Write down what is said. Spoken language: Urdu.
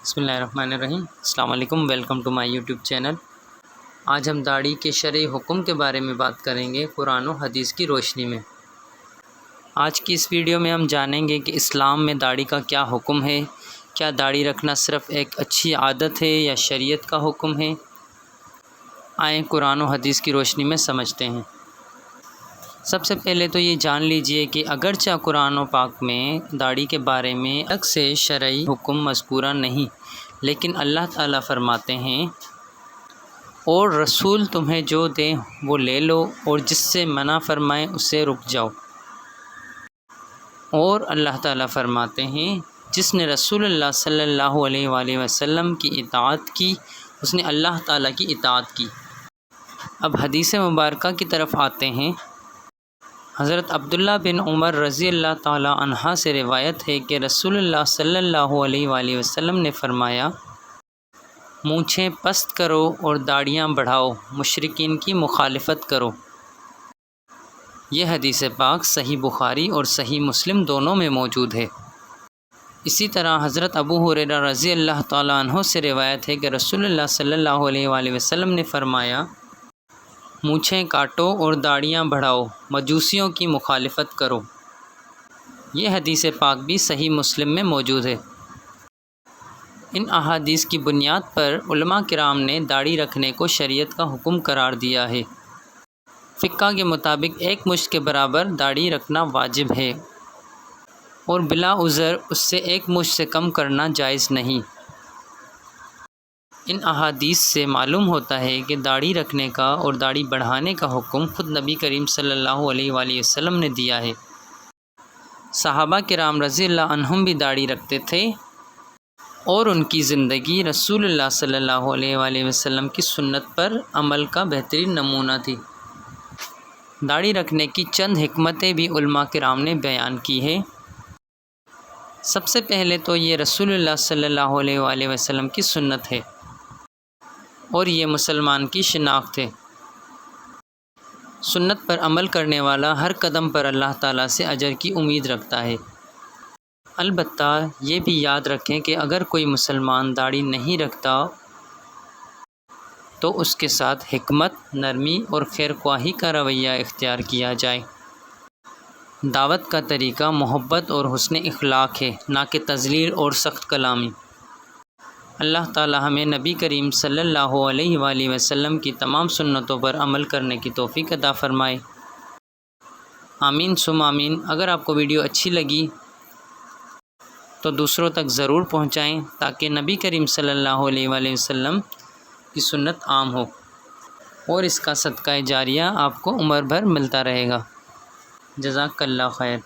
بسم اللہ الرحمن الرحیم۔ السلام علیکم، welcome to my YouTube channel. آج ہم داڑھی کے شرعی حکم کے بارے میں بات کریں گے قرآن و حدیث کی روشنی میں۔ آج کی اس ویڈیو میں ہم جانیں گے کہ اسلام میں داڑھی کا کیا حکم ہے، کیا داڑھی رکھنا صرف ایک اچھی عادت ہے یا شریعت کا حکم ہے۔ آئیں قرآن و حدیث کی روشنی میں سمجھتے ہیں۔ سب سے پہلے تو یہ جان لیجئے کہ اگرچہ قرآن و پاک میں داڑھی کے بارے میں الگ سے شرعی حکم مذکورہ نہیں، لیکن اللہ تعالیٰ فرماتے ہیں اور رسول تمہیں جو دیں وہ لے لو اور جس سے منع فرمائیں اس سے رک جاؤ۔ اور اللہ تعالیٰ فرماتے ہیں جس نے رسول اللہ صلی اللہ علیہ وآلہ وسلم کی اطاعت کی اس نے اللہ تعالیٰ کی اطاعت کی۔ اب حدیث مبارکہ کی طرف آتے ہیں۔ حضرت عبداللہ بن عمر رضی اللہ تعالیٰ عنہ سے روایت ہے کہ رسول اللہ صلی اللہ علیہ وآلہ وسلم نے فرمایا، مونچھیں پست کرو اور داڑیاں بڑھاؤ، مشرکین کی مخالفت کرو۔ یہ حدیث پاک صحیح بخاری اور صحیح مسلم دونوں میں موجود ہے۔ اسی طرح حضرت ابو ہریرہ رضی اللہ تعالیٰ عنہ سے روایت ہے کہ رسول اللہ صلی اللہ علیہ وآلہ وسلم نے فرمایا، مونچھیں کاٹو اور داڑیاں بڑھاؤ، مجوسیوں کی مخالفت کرو۔ یہ حدیث پاک بھی صحیح مسلم میں موجود ہے۔ ان احادیث کی بنیاد پر علماء کرام نے داڑھی رکھنے کو شریعت کا حکم قرار دیا ہے۔ فقہ کے مطابق ایک مشت کے برابر داڑھی رکھنا واجب ہے اور بلا عذر اس سے ایک مشت سے کم کرنا جائز نہیں۔ ان احادیث سے معلوم ہوتا ہے کہ داڑھی رکھنے کا اور داڑھی بڑھانے کا حکم خود نبی کریم صلی اللہ علیہ وآلہ وسلم نے دیا ہے۔ صحابہ کرام رضی اللہ عنہم بھی داڑھی رکھتے تھے اور ان کی زندگی رسول اللہ صلی اللہ علیہ وآلہ وسلم کی سنت پر عمل کا بہترین نمونہ تھی۔ داڑھی رکھنے کی چند حکمتیں بھی علماء کرام نے بیان کی ہے۔ سب سے پہلے تو یہ رسول اللہ صلی اللہ علیہ وآلہ وسلم کی سنت ہے اور یہ مسلمان کی شناخت ہے۔ سنت پر عمل کرنے والا ہر قدم پر اللہ تعالیٰ سے اجر کی امید رکھتا ہے۔ البتہ یہ بھی یاد رکھیں کہ اگر کوئی مسلمان داڑھی نہیں رکھتا تو اس کے ساتھ حکمت، نرمی اور خیر خواہی کا رویہ اختیار کیا جائے۔ دعوت کا طریقہ محبت اور حسن اخلاق ہے، نہ کہ تذلیل اور سخت کلامی۔ اللہ تعالی ہمیں نبی کریم صلی اللہ علیہ وآلہ وسلم کی تمام سنتوں پر عمل کرنے کی توفیق عطا فرمائے۔ آمین ثم آمین۔ اگر آپ کو ویڈیو اچھی لگی تو دوسروں تک ضرور پہنچائیں تاکہ نبی کریم صلی اللہ علیہ وآلہ وسلم کی سنت عام ہو اور اس کا صدقہ جاریہ آپ کو عمر بھر ملتا رہے گا۔ جزاک اللہ خیر۔